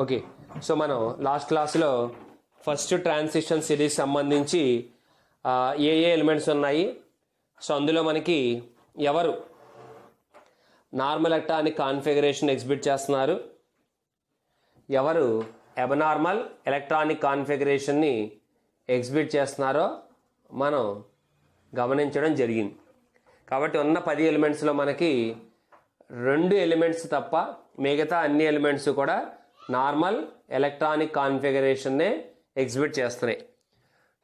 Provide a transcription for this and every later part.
Okay, so మనం last క్లాస్లో first transition series సంబంధించి ఏ ఎలిమెంట్స్ ఉన్నాయి, సో అందులో మనకి ఎవరు నార్మల్ ఎలక్ట్రానిక్ కాన్ఫిగరేషన్ ఎగ్జిబిట్ చేస్తున్నారు, ఎవరు అబ్నార్మల్ ఎలక్ట్రానిక్ కాన్ఫిగరేషన్ని ఎగ్జిబిట్ చేస్తున్నారో మనం గమనించడం జరిగింది. కాబట్టి ఉన్న 10 ఎలిమెంట్స్లో మనకి 2 ఎలిమెంట్స్ తప్ప మిగతా అన్ని ఎలిమెంట్స్ కూడా నార్మల్ ఎలక్ట్రానిక్ కాన్ఫిగరేషన్నే ఎగ్జిబిట్ చేస్తున్నాయి.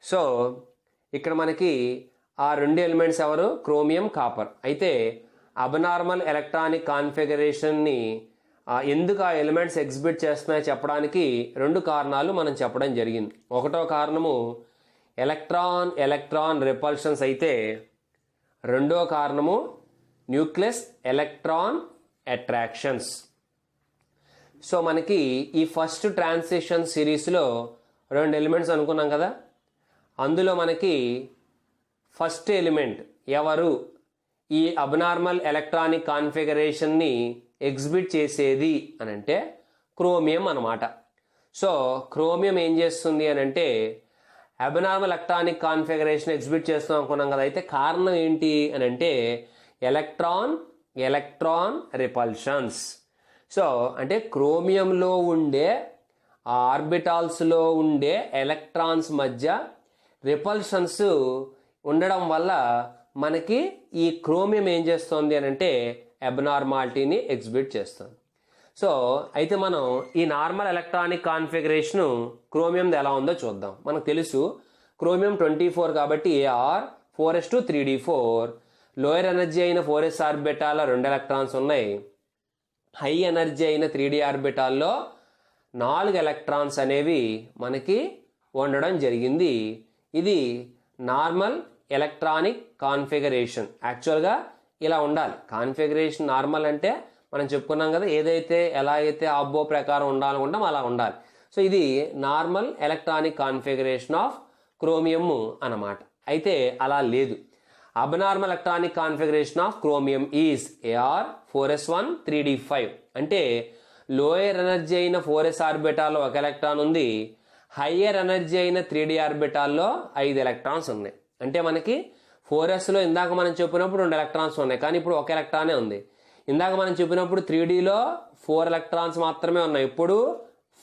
సో ఇక్కడ మనకి ఆ 2 ఎలిమెంట్స్ ఎవరు? Chromium, copper. అయితే అబ్నార్మల్ ఎలక్ట్రానిక్ కాన్ఫిగరేషన్ని ఎందుకు ఆ ఎలిమెంట్స్ ఎగ్జిబిట్ చేస్తున్నాయో చెప్పడానికి 2 కారణాలు మనం చెప్పడం జరిగింది. ఒకటో కారణము ఎలక్ట్రాన్ రిపల్షన్స్ అయితే, రెండో కారణము న్యూక్లియస్ ఎలక్ట్రాన్ అట్రాక్షన్స్. సో మనకి ఈ ఫస్ట్ ట్రాన్సిషన్ సిరీస్లో 2 ఎలిమెంట్స్ అనుకున్నాం కదా, అందులో మనకి ఫస్ట్ ఎలిమెంట్ ఎవరు ఈ అబ్నార్మల్ ఎలక్ట్రానిక్ కాన్ఫిగరేషన్ని ఎగ్జిబిట్ చేసేది అని అంటే క్రోమియం అన్నమాట. సో క్రోమియం ఏం చేస్తుంది అని అంటే అబ్నార్మల్ ఎలక్ట్రానిక్ కాన్ఫిగరేషన్ ఎగ్జిబిట్ చేస్తాం అనుకున్నాం కదా. అయితే కారణం ఏంటి అని అంటే ఎలక్ట్రాన్ రిపల్షన్స్. సో అంటే క్రోమియంలో ఉండే ఆర్బిటాల్స్లో ఉండే ఎలక్ట్రాన్స్ మధ్య రిపల్షన్స్ ఉండడం వల్ల మనకి ఈ క్రోమియం ఏం చేస్తుంది అని అంటే అబ్నార్మాలిటీని ఎగ్జిబిట్ చేస్తుంది. సో అయితే మనం ఈ నార్మల్ ఎలక్ట్రానిక్ కాన్ఫిగరేషను క్రోమియంది ఎలా ఉందో చూద్దాం. మనకు తెలుసు క్రోమియం 24 కాబట్టి AR 4s2 3d4, lower energy అయిన 4s ఆర్బిటాల్లో 2 ఎలక్ట్రాన్స్ ఉన్నాయి, హై ఎనర్జీ అయిన 3d ఆర్బిటాల్లో 4 ఎలక్ట్రాన్స్ అనేవి మనకి ఉండడం జరిగింది. ఇది నార్మల్ ఎలక్ట్రానిక్ కాన్ఫిగరేషన్. యాక్చువల్గా ఇలా ఉండాలి కాన్ఫిగరేషన్. నార్మల్ అంటే మనం చెప్పుకున్నాం కదా, ఏదైతే ఎలా అయితే అబ్బో ప్రకారం ఉండాలనుకుంటాం అలా ఉండాలి. సో ఇది normal electronic configuration of chromium అన్నమాట. అయితే అలా లేదు. Abnormal electronic configuration of chromium is AR 4s1 3d5. అంటే లోయర్ ఎనర్జీ అయిన 4s ఆర్బిటాల్లో 1 ఎలక్ట్రాన్ ఉంది, హయ్యర్ ఎనర్జీ అయిన 3d ఆర్బిటాల్లో 5 ఎలక్ట్రాన్స్ ఉన్నాయి. అంటే మనకి 4sలో ఇందాక మనం చెప్పినప్పుడు 2 ఎలక్ట్రాన్స్ ఉన్నాయి, కానీ ఇప్పుడు 1 ఎలక్ట్రానే ఉంది. ఇందాక మనం చెప్పినప్పుడు 3Dలో 4 ఎలక్ట్రాన్స్ మాత్రమే ఉన్నాయి, ఇప్పుడు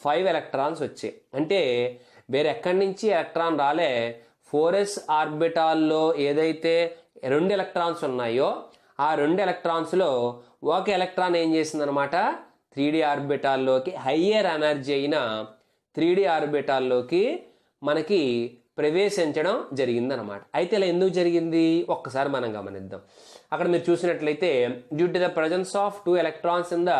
5 ఎలక్ట్రాన్స్ వచ్చాయి. అంటే వేరే ఎక్కడి నుంచి ఎలక్ట్రాన్ రాలే. 4s ఆర్బిటాల్లో ఏదైతే 2 ఎలక్ట్రాన్స్ ఉన్నాయో ఆ 2 ఎలక్ట్రాన్స్లో 1 ఎలక్ట్రాన్ ఏం చేసిందనమాట, 3D ఆర్బిటాల్లోకి హయ్యర్ ఎనర్జీ అయిన 3D ఆర్బిటాల్లోకి మనకి ప్రవేశించడం జరిగిందనమాట. అయితే ఇలా ఎందుకు జరిగింది ఒక్కసారి మనం గమనిద్దాం. అక్కడ మీరు చూసినట్లయితే due to the presence of 2 electrons in the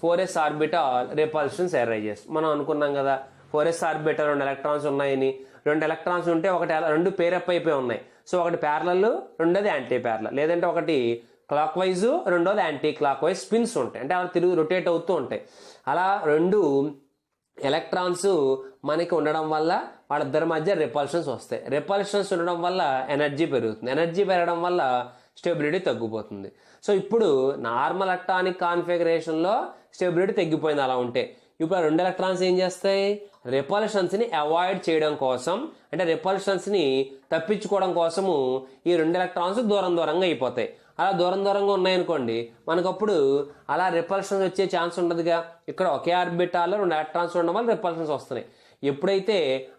4s orbital repulsions arises. మనం అనుకున్నాం కదా 4s ఆర్బిటాల్ 2 ఎలక్ట్రాన్స్ ఉన్నాయని. 2 ఎలక్ట్రాన్స్ ఉంటే 2 పేరప్ అయిపోయి ఉన్నాయి. సో ఒకటి ప్యారలల్, రెండోది యాంటీ ప్యారలల్, లేదంటే ఒకటి క్లాక్ వైజ్, రెండోది యాంటీ క్లాక్ వైజ్ స్పిన్స్ ఉంటాయి, అంటే అలా తిరుగు రొటేట్ అవుతూ ఉంటాయి. అలా 2 ఎలక్ట్రాన్స్ మనకి ఉండడం వల్ల వాళ్ళిద్దరి మధ్య రిపల్షన్స్ వస్తాయి. రిపల్షన్స్ ఉండడం వల్ల ఎనర్జీ పెరుగుతుంది, ఎనర్జీ పెరగడం వల్ల స్టెబిలిటీ తగ్గిపోతుంది. సో ఇప్పుడు నార్మల్ ఎలక్ట్రానిక్ కాన్ఫిగరేషన్లో స్టెబిలిటీ తగ్గిపోయింది. అలా ఉంటే ఇప్పుడు 2 ఎలక్ట్రాన్స్ ఏం చేస్తాయి, రిపల్షన్స్ని అవాయిడ్ చేయడం కోసం, అంటే రిపల్షన్స్ని తప్పించుకోవడం కోసము ఈ 2 ఎలక్ట్రాన్స్ దూరంగా అయిపోతాయి. అలా దూరంగా ఉన్నాయనుకోండి, మనకప్పుడు అలా రిపల్షన్స్ వచ్చే ఛాన్స్ ఉండదుగా. ఇక్కడ ఒకే ఆర్బిటాల్లో 2 ఎలక్ట్రాన్స్ ఉండడం వల్ల రిపల్షన్స్ వస్తున్నాయి. ఎప్పుడైతే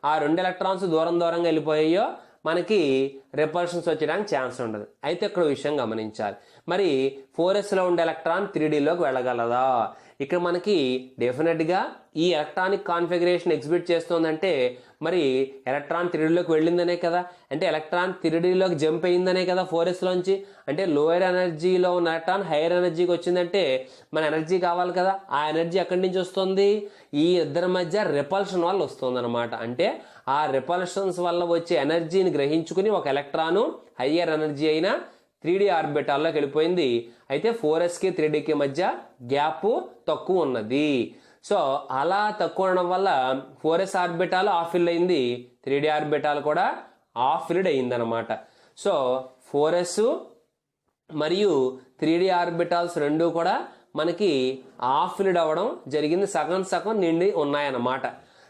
ఆ 2 ఎలక్ట్రాన్స్ దూరంగా వెళ్ళిపోయాయో మనకి రిపల్షన్స్ వచ్చేయడానికి ఛాన్స్ ఉండదు. అయితే ఇక్కడ విషయం గమనించాలి, మరి 4sలో ఉండే ఎలక్ట్రాన్ 3Dలోకి వెళ్ళగలదా? ఇక్కడ మనకి డెఫినెట్గా ఈ ఎలక్ట్రానిక్ కాన్ఫిగరేషన్ ఎగ్జిబిట్ చేస్తుందంటే మరి ఎలక్ట్రాన్ 3Dలోకి వెళ్ళిందనే కదా, అంటే ఎలక్ట్రాన్ 3Dలోకి జంప్ అయిందనే కదా 4sలోంచి. అంటే లోయర్ ఎనర్జీలో ఉన్న ఎలక్ట్రాన్ హైయర్ ఎనర్జీకి వచ్చిందంటే మన ఎనర్జీ కావాలి కదా. ఆ ఎనర్జీ ఎక్కడి నుంచి వస్తుంది, ఈ ఇద్దరి మధ్య రిపల్షన్ వల్ల వస్తుంది అనమాట. అంటే ఆ రిపల్షన్స్ వల్ల వచ్చే ఎనర్జీని గ్రహించుకుని ఒక ఎలక్ట్రాను హయ్యర్ ఎనర్జీ అయిన 3D ఆర్బిటాల్లోకి వెళ్ళిపోయింది. అయితే 4sకి 3Dకి మధ్య గ్యాప్ తక్కువ ఉన్నది. సో అలా తక్కువ ఉండడం వల్ల 4s ఆర్బిటాల్ ఆఫ్ ఫిల్ అయింది, 3D ఆర్బిటాల్ కూడా ఆఫ్ ఫిల్డ్ అయిందనమాట. సో 4s మరియు 3D ఆర్బిటాల్స్ 2 కూడా మనకి హాఫ్ ఫిల్డ్ అవ్వడం జరిగింది, సగం సగం నిండి ఉన్నాయన్నమాట.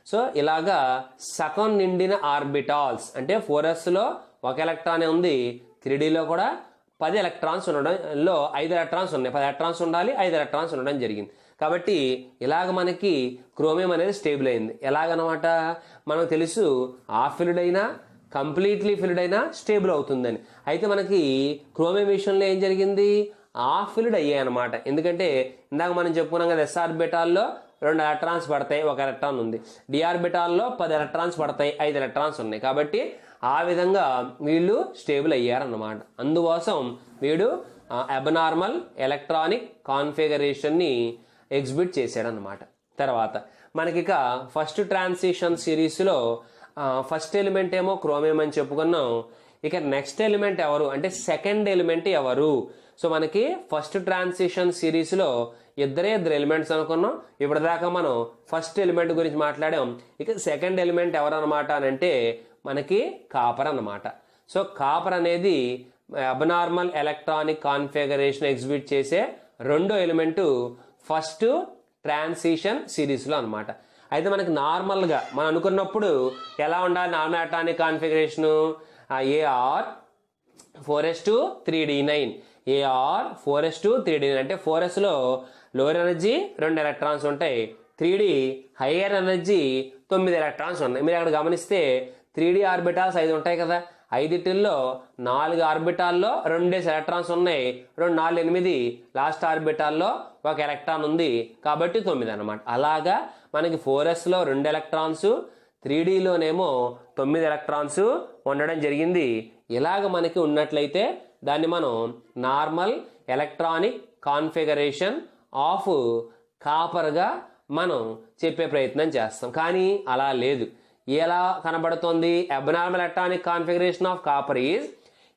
సో ఇలాగా సగం నిండిన ఆర్బిటాల్స్ అంటే 4sలో 1 ఎలక్ట్రానే ఉంది, 3Dలో కూడా 10 ఎలక్ట్రాన్స్ ఉండడంలో 5 ఎలక్ట్రాన్స్ ఉన్నాయి, 10 ఎలక్ట్రాన్స్ ఉండాలి, 5 ఎలక్ట్రాన్స్ ఉండడం జరిగింది. కాబట్టి ఇలాగ మనకి క్రోమియం అనేది స్టేబుల్ అయింది. ఎలాగనమాట, మనకు తెలుసు హాఫ్ ఫిల్డ్ అయినా కంప్లీట్లీ ఫిల్డ్ అయినా స్టేబుల్ అవుతుందని. అయితే మనకి క్రోమియం విషయంలో ఏం జరిగింది, హాఫ్ ఫిల్డ్ అయ్యాయి అనమాట. ఎందుకంటే ఇందాక మనం చెప్పుకున్నాం కదా, ఎస్ ఆర్బిటాల్లో 2 ఎలక్ట్రాన్స్ పడతాయి, 1 ఎలక్ట్రాన్ ఉంది. డి ఆర్బిటాల్లో 10 ఎలక్ట్రాన్స్ పడతాయి, 5 ఎలక్ట్రాన్స్ ఉన్నాయి. కాబట్టి ఆ విధంగా వీళ్ళు స్టేబుల్ అయ్యారన్నమాట. అందుకోసం వీడు అబ్నార్మల్ ఎలక్ట్రానిక్ కాన్ఫిగరేషన్ని ఎగ్జిబిట్ చేశాడనమాట. తర్వాత మనకిక ఫస్ట్ ట్రాన్సిషన్ సిరీస్లో ఫస్ట్ ఎలిమెంట్ ఏమో క్రోమియం అని చెప్పుకున్నాం. ఇక నెక్స్ట్ ఎలిమెంట్ ఎవరు అంటే సెకండ్ ఎలిమెంట్ ఎవరు? సో మనకి ఫస్ట్ ట్రాన్సిషన్ సిరీస్లో ఇద్దరు ఎలిమెంట్స్ అనుకున్నాం. ఇప్పటిదాకా మనం ఫస్ట్ ఎలిమెంట్ గురించి మాట్లాడాం. ఇక సెకండ్ ఎలిమెంట్ ఎవరు అనమాట అని అంటే మనకి కాపర్ అన్నమాట. సో కాపర్ అనేది అబ్నార్మల్ ఎలక్ట్రానిక్ కాన్ఫిగరేషన్ ఎగ్జిబిట్ చేసే రెండో ఎలిమెంటు ఫస్ట్ ట్రాన్సిషన్ సిరీస్లో అనమాట. అయితే మనకి నార్మల్గా మనం అనుకున్నప్పుడు ఎలా ఉండాలి normal electronic configuration, AR 4s2 3d9, AR 4s2 3d9 అంటే 4sలో లోయర్ ఎనర్జీ 2 ఎలక్ట్రాన్స్ ఉంటాయి, 3d హయ్యర్ ఎనర్జీ 9 ఎలక్ట్రాన్స్ ఉన్నాయి. మీరు అక్కడ గమనిస్తే 3d ఆర్బిటాల్స్ 5 ఉంటాయి కదా, 5టిల్లో 4 ఆర్బిటాల్లో 2 ఎలక్ట్రాన్స్ ఉన్నాయి, 2 4 8, లాస్ట్ ఆర్బిటాల్లో 1 ఎలక్ట్రాన్ ఉంది, కాబట్టి 9 అనమాట. అలాగా మనకి 4sలో 2 ఎలక్ట్రాన్స్, 3dలోనేమో 9 ఎలక్ట్రాన్స్ ఉండడం జరిగింది. ఇలాగ మనకి ఉన్నట్లయితే దాన్ని మనం నార్మల్ ఎలక్ట్రానిక్ కాన్ఫిగరేషన్ ఆఫ్ కాపర్గా మనం చెప్పే ప్రయత్నం చేస్తాం. కానీ అలా లేదు. ఎలా కనబడుతుంది? Abnormal electronic configuration of copper is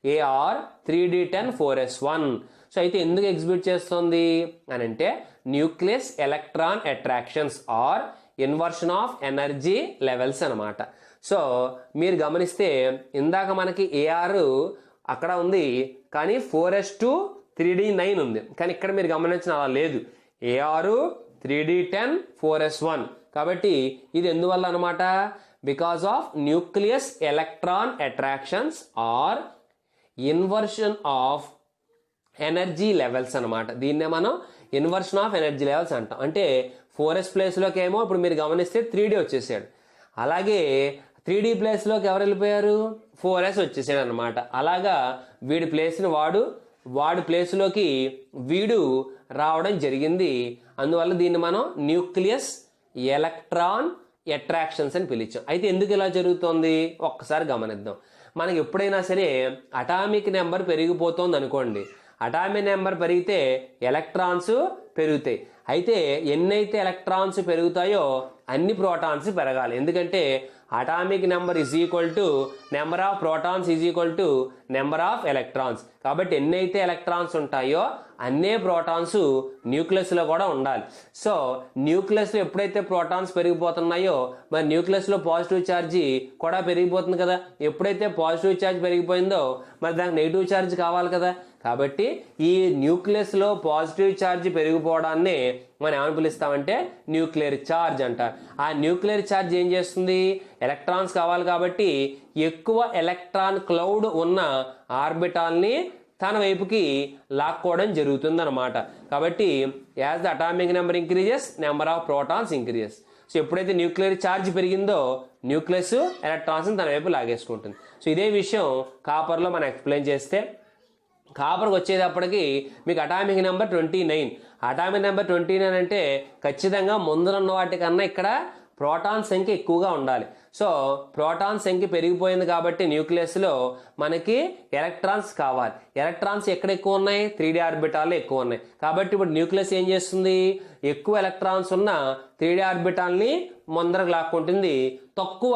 AR 3d10 4s1. So అయితే ఎందుకు ఎగ్జిబిట్ చేస్తుంది అని అంటే nucleus electron attractions or inversion of energy levels అనమాట. సో మీరు గమనిస్తే ఇందాక మనకి ఏఆర్ అక్కడ ఉంది, కానీ 4s2 3d9 ఉంది. కానీ ఇక్కడ మీరు గమనించిన అలా లేదు, ఏఆర్ 3d10 4s1. కాబట్టి ఇది ఎందువల్ల అనమాట? Because of nucleus electron attractions or inversion of energy levels అనమాట. దీన్నే మనం ఇన్వర్షన్ ఆఫ్ ఎనర్జీ లెవెల్స్ అంటాం. అంటే 4s ప్లేస్లోకి ఏమో ఇప్పుడు మీరు గమనిస్తే 3d వచ్చేసాడు, అలాగే 3d ప్లేస్లోకి ఎవరు వెళ్ళిపోయారు? 4s వచ్చేసాడు అనమాట. అలాగా వీడి ప్లేస్ని వాడి ప్లేస్లోకి వీడు రావడం జరిగింది. అందువల్ల దీన్ని మనం న్యూక్లియస్ ఎలక్ట్రాన్ అట్రాక్షన్స్ అని పిలిచాం. అయితే ఎందుకు ఇలా జరుగుతోంది ఒక్కసారి గమనిద్దాం. మనకి ఎప్పుడైనా సరే అటామిక్ నెంబర్ పెరిగిపోతుంది అనుకోండి, అటామిక్ నెంబర్ పెరిగితే ఎలక్ట్రాన్స్ పెరుగుతాయి. అయితే ఎన్నైతే ఎలక్ట్రాన్స్ పెరుగుతాయో అన్ని ప్రోటాన్స్ పెరగాలి. ఎందుకంటే atomic number is equal to number of protons is equal to number of electrons. కాబట్టి ఎన్నైతే ఎలక్ట్రాన్స్ ఉంటాయో అన్నే ప్రోటాన్స్ న్యూక్లియస్లో కూడా ఉండాలి. సో న్యూక్లియస్లో ఎప్పుడైతే ప్రోటాన్స్ పెరిగిపోతున్నాయో మరి న్యూక్లియస్లో పాజిటివ్ ఛార్జీ కూడా పెరిగిపోతుంది కదా. ఎప్పుడైతే పాజిటివ్ ఛార్జ్ పెరిగిపోయిందో మరి దానికి నెగిటివ్ ఛార్జ్ కావాలి కదా. కాబట్టి ఈ న్యూక్లియస్లో పాజిటివ్ ఛార్జ్ పెరిగిపోవడాన్ని మనం ఏమని పిలుస్తామంటే న్యూక్లియర్ ఛార్జ్ అంటారు. ఆ న్యూక్లియర్ ఛార్జ్ ఏం చేస్తుంది? ఎలక్ట్రాన్స్ కావాలి కాబట్టి ఎక్కువ ఎలక్ట్రాన్ క్లౌడ్ ఉన్న ఆర్బిటాల్ని తన వైపుకి లాక్కోవడం జరుగుతుంది అనమాట. కాబట్టి as the atomic number increases number of protons increases. So ఎప్పుడైతే న్యూక్లియర్ ఛార్జ్ పెరిగిందో న్యూక్లియస్ ఎలక్ట్రాన్స్ని తన వైపు లాగేసుకుంటుంది. సో ఇదే విషయం కాపర్లో మనం ఎక్స్ప్లెయిన్ చేస్తే, కాపర్కి వచ్చేటప్పటికి మీకు అటామిక్ నెంబర్ 29. అటామిక్ నెంబర్ 29 అంటే ఖచ్చితంగా ముందున్న వాటికన్నా ఇక్కడ ప్రోటాన్ సంఖ్య ఎక్కువగా ఉండాలి. సో ప్రోటాన్ సంఖ్య పెరిగిపోయింది కాబట్టి న్యూక్లియస్లో మనకి ఎలక్ట్రాన్స్ కావాలి. ఎలక్ట్రాన్స్ ఎక్కడ ఎక్కువ ఉన్నాయి? 3d ఆర్బిటాల్లో ఎక్కువ ఉన్నాయి. కాబట్టి ఇప్పుడు న్యూక్లియస్ ఏం చేస్తుంది? ఎక్కువ ఎలక్ట్రాన్స్ ఉన్న 3d ఆర్బిటాల్ని ముందరకు లాక్కుంటుంది, తక్కువ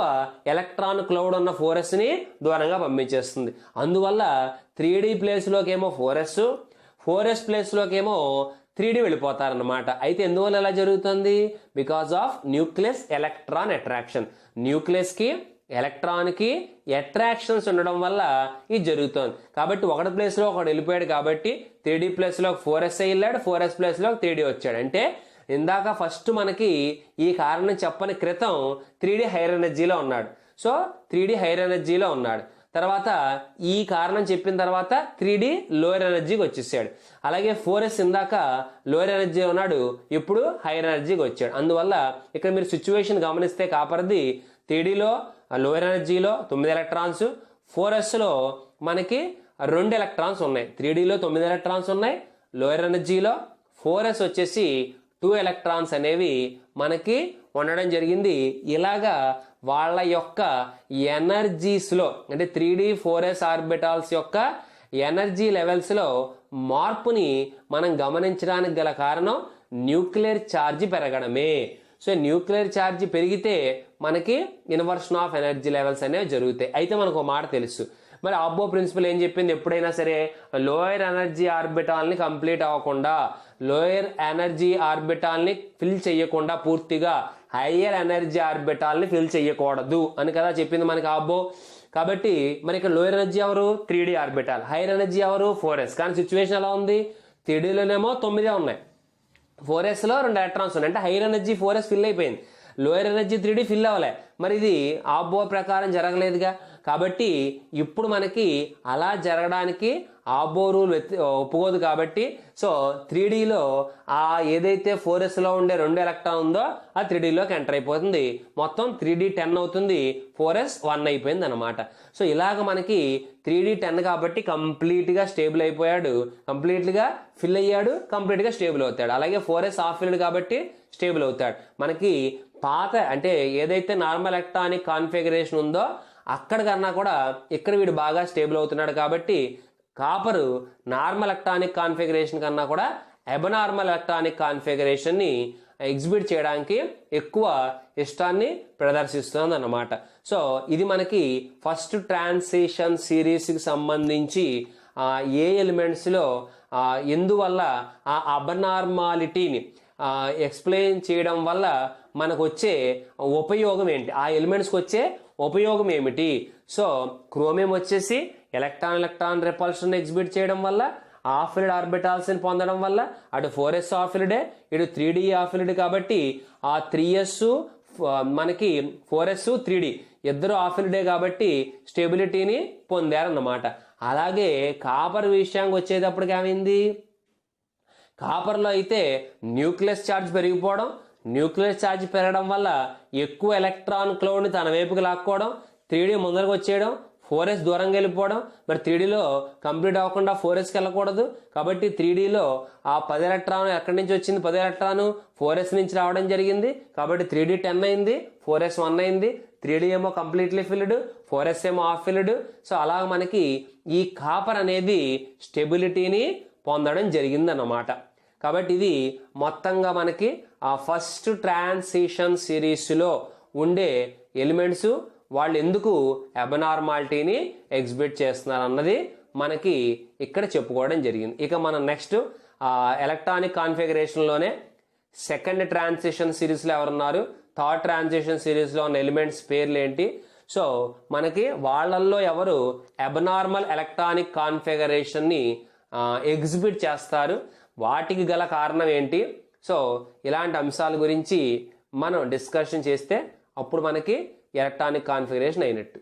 ఎలక్ట్రాన్ క్లౌడ్ ఉన్న 4sని దూరంగా పంపించేస్తుంది. అందువల్ల 3d ప్లేస్లోకి ఏమో 4s ప్లేస్లోకి ఏమో 3d వెళ్ళిపోతారనమాట. అయితే ఎందువల్ల ఎలా జరుగుతుంది? Because of nucleus electron attraction. న్యూక్లియస్కి ఎలక్ట్రాన్కి అట్రాక్షన్స్ ఉండడం వల్ల ఇది జరుగుతుంది. కాబట్టి ఒకటి ప్లేస్లో ఒకటి వెళ్ళిపోయాడు కాబట్టి 3D ప్లేస్లో 4s వెళ్ళాడు, 4s ప్లేస్లో 3D వచ్చాడు. అంటే ఇందాక ఫస్ట్ మనకి ఈ కారణం చెప్పని క్రితం 3D హైయర్ ఎనర్జీలో ఉన్నాడు. సో 3D హైయర్ ఎనర్జీలో ఉన్నాడు. తర్వాత ఈ కారణం చెప్పిన తర్వాత 3D లోయర్ ఎనర్జీకి వచ్చేసాడు. అలాగే 4s ఇందాక లోయర్ ఎనర్జీ ఉన్నాడు, ఇప్పుడు హైయర్ ఎనర్జీకి వచ్చాడు. అందువల్ల ఇక్కడ మీరు సిచ్యువేషన్ గమనిస్తే కాపర్ది 3Dలో లోయర్ ఎనర్జీలో 9 ఎలక్ట్రాన్స్, 4sలో మనకి 2 ఎలక్ట్రాన్స్ ఉన్నాయి. 3Dలో 9 ఎలక్ట్రాన్స్ ఉన్నాయి, లోయర్ ఎనర్జీలో 4s వచ్చేసి 2 ఎలక్ట్రాన్స్ అనేవి మనకి ఉండడం జరిగింది. ఇలాగా వాళ్ళ యొక్క ఎనర్జీస్లో అంటే 3D 4s ఆర్బిటాల్స్ యొక్క ఎనర్జీ లెవెల్స్లో మార్పుని మనం గమనించడానికి గల కారణం న్యూక్లియర్ ఛార్జ్ పెరగడమే. సో న్యూక్లియర్ ఛార్జ్ పెరిగితే మనకి ఇన్వర్షన్ ఆఫ్ ఎనర్జీ లెవెల్స్ అనేవి జరుగుతాయి. అయితే మనకు ఒక మాట తెలుసు, మరి అబ్బో ప్రిన్సిపల్ ఏం చెప్పింది, ఎప్పుడైనా సరే లోయర్ ఎనర్జీ ఆర్బిటాల్ని కంప్లీట్ అవ్వకుండా, లోయర్ ఎనర్జీ ఆర్బిటాల్ని ఫిల్ చేయకుండా పూర్తిగా హయ్యర్ ఎనర్జీ ఆర్బిటాల్ని ఫిల్ చేయకూడదు అని కదా చెప్పింది మనకి అబ్బో. కాబట్టి మరి ఇక్కడ లోయర్ ఎనర్జీ ఎవరు 3D ఆర్బిటాల్, హైయర్ ఎనర్జీ ఎవరు 4s. కానీ సిచ్యువేషన్ ఎలా ఉంది, 3Dలోనేమో 9 ఉన్నాయి, 4sలో 2 ఎలక్ట్రాన్స్ ఉన్నాయి. అంటే హైయర్ ఎనర్జీ 4s ఫిల్ అయిపోయింది, లోయర్ ఎనర్జీ 3D ఫిల్ అవ్వలే. మరి ఇది ఆబ్బో ప్రకారం జరగలేదుగా. కాబట్టి ఇప్పుడు మనకి అలా జరగడానికి ఆబ్బో రూల్ ఒప్పుకోదు. కాబట్టి సో 3Dలో ఆ ఏదైతే 4sలో ఉండే 2 ఎలక్ట్రాన్ ఉందో ఆ 3Dలోకి ఎంటర్ అయిపోతుంది. మొత్తం 3D 10 అవుతుంది, 4s 1 అయిపోయింది అనమాట. సో ఇలాగ మనకి 3D 10 కాబట్టి కంప్లీట్గా స్టేబుల్ అయిపోయాడు, కంప్లీట్గా ఫిల్ అయ్యాడు, కంప్లీట్గా స్టేబుల్ అవుతాడు. అలాగే 4s హాఫ్ ఫిల్డ్ కాబట్టి స్టేబుల్ అవుతాడు. మనకి పాత అంటే ఏదైతే నార్మల్ ఎలక్ట్రానిక్ కాన్ఫిగరేషన్ ఉందో అక్కడ కన్నా కూడా ఇక్కడ వీడు బాగా స్టేబుల్ అవుతున్నాడు. కాబట్టి కాపరు నార్మల్ ఎలక్ట్రానిక్ కాన్ఫిగరేషన్ కన్నా కూడా అబ్నార్మల్ ఎలక్ట్రానిక్ కాన్ఫిగరేషన్ని ఎగ్జిబిట్ చేయడానికి ఎక్కువ ఇష్టాన్ని ప్రదర్శిస్తుంది అన్నమాట. సో ఇది మనకి ఫస్ట్ ట్రాన్సిషన్ సిరీస్కి సంబంధించి ఏ ఎలిమెంట్స్లో ఎందువల్ల ఆ అబ్నార్మాలిటీని ఎక్స్ప్లెయిన్ చేయడం వల్ల మనకు వచ్చే ఉపయోగం ఏంటి, ఆ ఎలిమెంట్స్కి వచ్చే ఉపయోగం ఏమిటి. సో క్రోమియం వచ్చేసి ఎలక్ట్రాన్ ఎలక్ట్రాన్ రిపల్షన్ ఎగ్జిబిట్ చేయడం వల్ల, హాఫ్ ఫిల్డ్ ఆర్బిటాల్స్ని పొందడం వల్ల, అటు 4s హాఫ్ ఫిల్డే, ఇటు 3D హాఫ్ ఫిల్డ్. కాబట్టి ఆ 3s మనకి 4s 3D ఇద్దరు హాఫ్ ఫిల్డే కాబట్టి స్టెబిలిటీని పొందారన్నమాట. అలాగే కాపర్ విషయానికి వచ్చేటప్పటికి ఏమైంది, కాపర్లో అయితే న్యూక్లియస్ ఛార్జ్ పెరిగిపోవడం, న్యూక్లియస్ ఛార్జ్ పెరగడం వల్ల ఎక్కువ ఎలక్ట్రాన్ క్లౌడ్ని తన వైపుకి లాక్కోవడం, 3D ముందరకు వచ్చేయడం, 4s దూరంగా వెళ్ళిపోవడం. మరి 3Dలో కంప్లీట్ అవ్వకుండా 4sకి వెళ్ళకూడదు కాబట్టి 3Dలో ఆ 10 ఎలక్ట్రాన్ ఎక్కడి నుంచి వచ్చింది, 10 ఎలక్ట్రాన్ 4s నుంచి రావడం జరిగింది. కాబట్టి 3D 10 అయింది, 4s 1 అయింది. 3D ఏమో కంప్లీట్లీ ఫిల్డ్, 4s ఏమో హాఫ్ ఫిల్డ్. సో అలా మనకి ఈ కాపర్ అనేది స్టెబిలిటీని పొందడం జరిగిందన్నమాట. కాబట్టి ఇది మొత్తంగా మనకి ఆ ఫస్ట్ ట్రాన్సిషన్ సిరీస్లో ఉండే ఎలిమెంట్స్ వాళ్ళు ఎందుకు అబ్నార్మాలిటీని ఎగ్జిబిట్ చేస్తున్నారు అన్నది మనకి ఇక్కడ చెప్పుకోవడం జరిగింది. ఇక మనం నెక్స్ట్ ఎలక్ట్రానిక్ కాన్ఫిగరేషన్లోనే సెకండ్ ట్రాన్సిషన్ సిరీస్లో ఎవరున్నారు, థర్డ్ ట్రాన్సిషన్ సిరీస్లో ఉన్న ఎలిమెంట్స్ పేర్లు ఏంటి. సో మనకి వాళ్ళల్లో ఎవరు అబ్నార్మల్ ఎలక్ట్రానిక్ కాన్ఫిగరేషన్ని ఎగ్జిబిట్ చేస్తారు, వాటికి గల కారణం ఏంటి. సో ఇలాంటి అంశాల గురించి మనం డిస్కషన్ చేస్తే అప్పుడు మనకి ఎలక్ట్రానిక్ కాన్ఫిగరేషన్ అయినట్టు.